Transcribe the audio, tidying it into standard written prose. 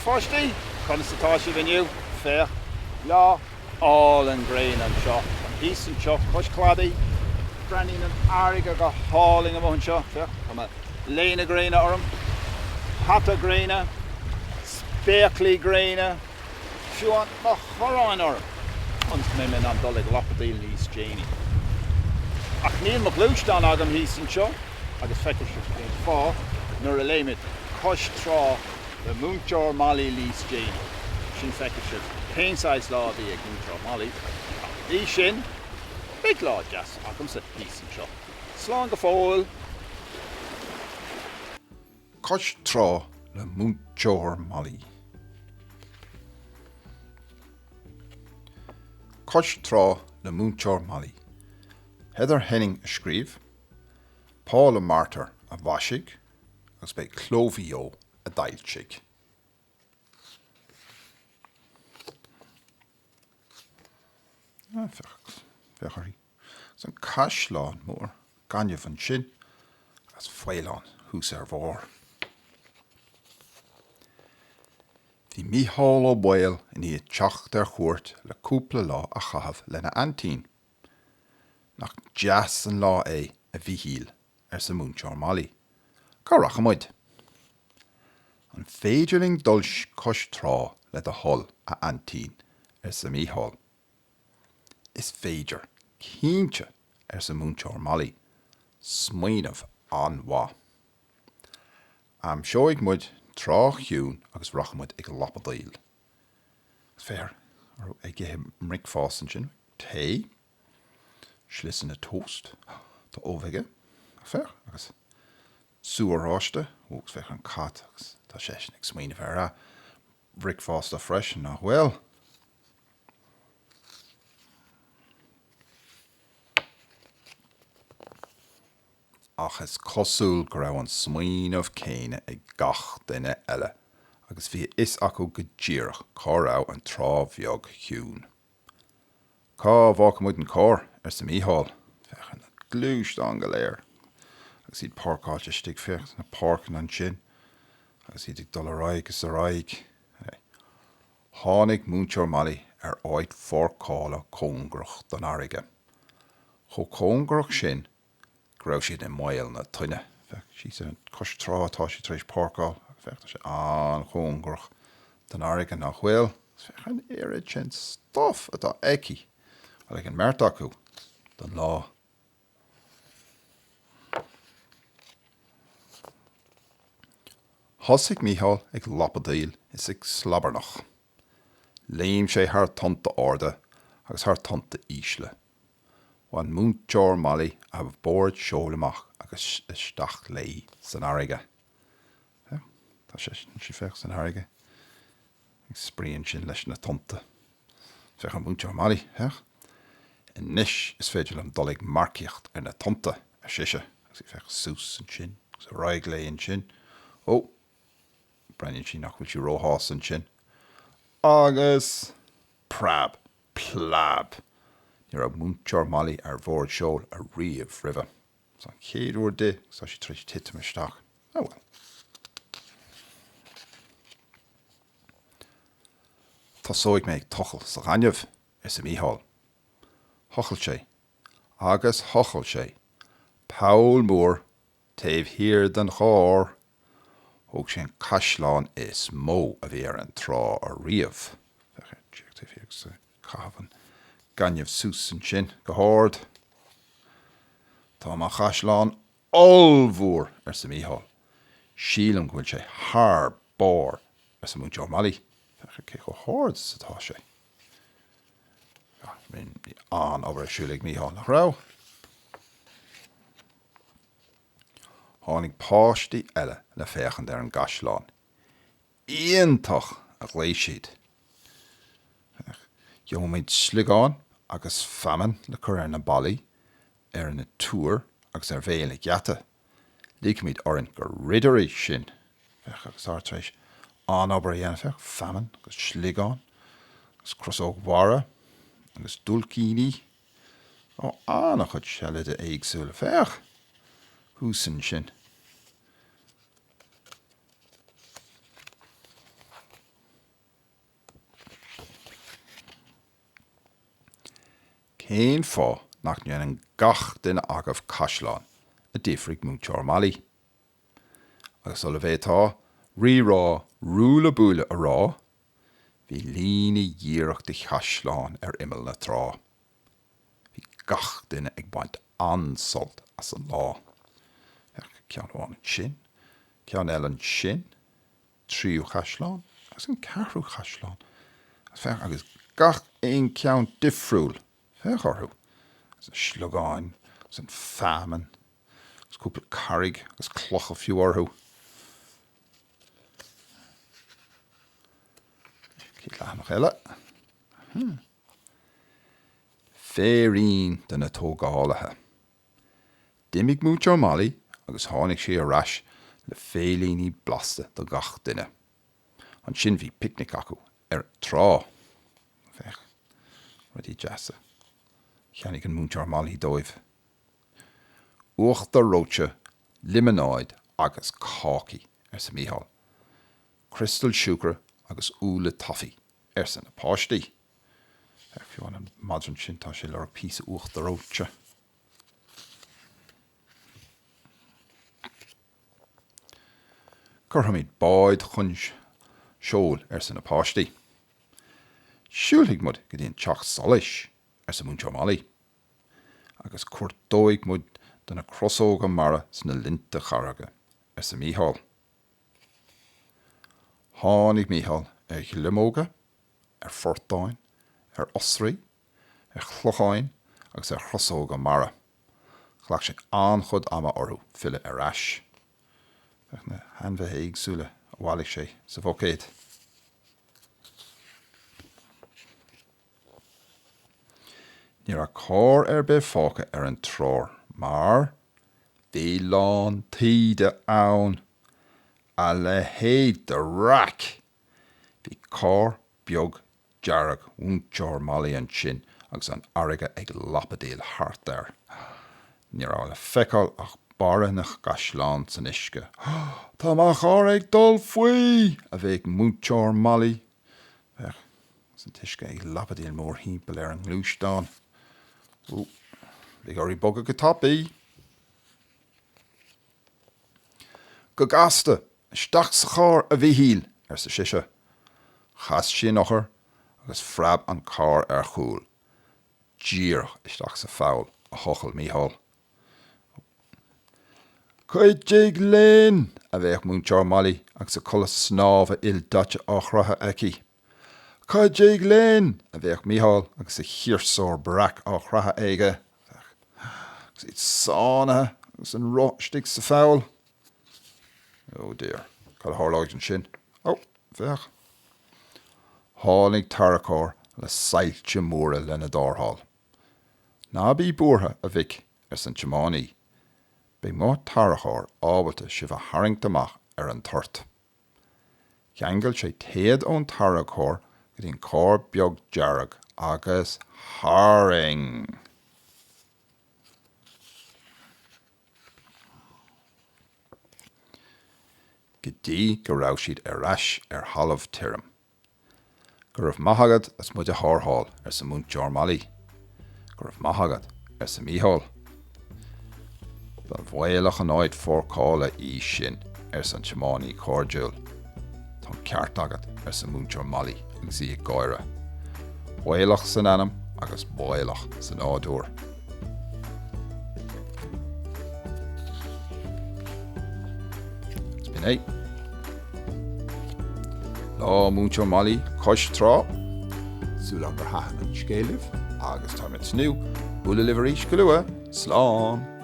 firstly, constatasi venue, fair, law, all and grain and shop, and decent shop, push claddy, branding and ariga got hauling among shop, fair, come on, lena graina or hata graina, speckly graina, if you want, the horan or ons memen an dolig lappadil lís Janie. Ach níl mo glúchtán agam hís an seo, agus feiceáil sin fá, nuair a léimid Cois trá le Múinteoir Molly lís Janie. Sin feiceáil péinsáis lá bhí ag Múinteoir Molly. Í sin, big lá jas agam sa hís an seo. Slán go fóil. Cois trá le Múinteoir Molly. Cois trá le Múinteoir Molly. Heather Henning a scríomh, Paula Martyr a bhaisig, agus beag Cló Mhaigh Eo a dailsigh. Fecharí. San caislán mór, ganneamh an sin, as Foilán hús ar bhór. Bhí Mícheál ó bhfuil in iad teacht ar chuairt le cúpla lá a chahabh lena Aintín. Nach deas an lá é a Mícheál ar sa Múinteoir Molly. Cá muid. An féidirling dulse Cois trá le a hol a Aintín ar sa Mícheál. Is féidir cínte ar sa Múinteoir Molly, smaoinemh an bhá. Am seoigh muid trá chiún agus rachamid ag lappadíl. Fair, ag githe mric fásan sin, té, slisan a toast, tá óbhaige, fair, agus suaráiste, ógus feich an cat, agus tá sé sin ag smaoinemh ar a mric fásta freisin nach bhfuil. Ach is cosúil go raibh an smaoinemh céine ag gach duine eile, agus bhí is acu go ddíreach cá raibh an trá bheag chiún. Cá bhacha muid an cór ar sa Mícheál, fechan na glúist an go léir, agus iad páircáilte stig fecht na páircan an sin, agus iad ag dul a raig is a raig. Tháinig Múinteoir Molly ar áid fórcála cóngrach don airige. Cho cóngrach sin, raibh siad in Mícheál na tuine. Sí san Cois trá atá si tréis páircáil, fechtá sé an chóngrach den airige nach bhfuil. Fechan éirid sin stof atá eici, ag an Martyr acu don lá. Thosaigh Mícheál ag lappadíl is ag slabbarnach. Léamh sé thar tonnta orda agus thar tonnta ísle. Bhain Múinteoir Molly a bh bord seolamach agus isteach lé san airige. Tá sé si fech san airige. Ag spríonn sin leis na tonnta. Fech an Múinteoir Molly, heach. In níis is féidir an dolig marcíocht ar na tonnta a siise, agus ag fech sús an sin, agus a raig lé an sin. Ó, breinn sin nach bhfuil si róthás an sin. Agus plab. Ní raibh Múinteoir Molly ar bhord seol a riamh ribhe. Sa chéad uair de, sa si tríos titim isteach. Oh well. Tá sóigh mé ag tochal sa ghainneamh ar sa Mícheál. Thochail sé, agus thochail sé. Paul mór, taobh hir den chóir. Thóg sé an caislán is mó a bhí ar an trá a riamh. Cahabhan. Ganneamh sús an sin go háird. Tá má caislán olmhór ar sa Mícheál. Sílam go bhfuil sé thar bór ar sa Múinteoir Molly. Fecha cé go háird sa tá sé. Bhí an obair a siúla ag Mícheál nach rá. Tháinig páistí eile le féchan ar an gaislán. Iontach a gléis siad. Dheomid sliogáin agus faman le cur ar na ballaí, ar na túr agus ar bhéal le gheata. Lícimid orann go ridirí sin. Fech agus áirtréis an obair a dhéanamh fech, faman agus sliogáin, agus crosóg mhara, agus dulcíní. Ó annach chud seilide éagsúla fech. Húsan sin. céin fá nach níon an gach duine agah caisleán a ddífrig Múinteoir Molly. Agus ola bhétá rirá rúla búla a rá, hí lína díireach de caisleán imil na trá. Hí gach duine ag baint ansolt as an lá. Cean bháin an sin, cean eile an sin, tríú caisleán, agus an cearú caisleán. Agus gach éon ceann difriúil fech orthú. Agus an sliogáin, agus an feaman, agus cúpla carrig, agus cloch a fiú orthú. Cít leanach eile. Féirín den na tógálathe. Dimig Múinteoir Molly agus tháinig sé arás le félíní blasta do gach duine. An sin bhí picnic acu trá. Fech, rudí deasa. Cheannig an Múinteoir Molly dóibh. Uachtar róte, limonáid agus cáci sa Mícheál. Crystal siúcra agus úla toffee sa na páistí. Fiúin an madran sin tá sé le písa uachtar róte. Curthamid báid chunj seol sa na páistí. Siúligh mud go dtíon teach solis sa Múinteoir Molly. Agus cuairdóigh mud donna crosóga mara sna linta charaga sa Mícheál. Tháinig Mícheál gliomóga, portáin, osraí, sliogáin agus crosóga mara. Chhlaach sé anchud ama orthú fille arás. Na hanmha éagsúla bhálaigh sé sa bhócéad. Níor a cór be fáca an trár, mar bhí lán tíide ann a le héad de rac. Bhí cór beag dearg Múinteoir Molly an sin agus an airige ag lapadéal thart ar. Níor a le feiceáil ach bara nach caisleán san isce. Tá má chóir ag dul faoi a bheith Múinteoir Molly. San tuisce ag lapadéal mór hímpel ar an glúisteán. Bhí goirí boga go tapí. Go gasta, isteach sa chóir a bhíhíl sa siise. Chas sin ochar agus freab an cór ar chúl. Díreach isteach sa fáil a chochail Mícheál. Coidéig lén a bheith Múinteoir Molly agus sa colas snábha date áchratha aici. Coidéig lén a bheith Mícheál agus sa chirsóir brac áchratha aige. Agus iad sána agus an róistigh sa fáil. Oh dear, cad thorláid an sin. Bheith. Tháinig taracóir le sailte móra lena dárthall. Ná bí buartha a bhic san tiománaí. Bé má taracóir ábalta si bheith haringta amach ar an tort. Cheangail sé téad ón taracóir go dtíon cór beag dearg agus haring. Go dtí go raibh siad arás ar halamh tirim. Go raibh maithagad as muid a thártháil sa Múinteoir Molly. Go raibh maithagad sa Mícheál. Ba bhfuilach an áid fórcála sin san tiománaí cóirdiúil. Tá ceart agad sa Múinteoir Molly agus í gáire. Bhfuilach san anam agus bhfuilach san ádúr. Bhín é. Lá Múinteoir Molly cois trá. Súla gur hathan an scéalah agus tá mit snú bula liverí go luath. Slán.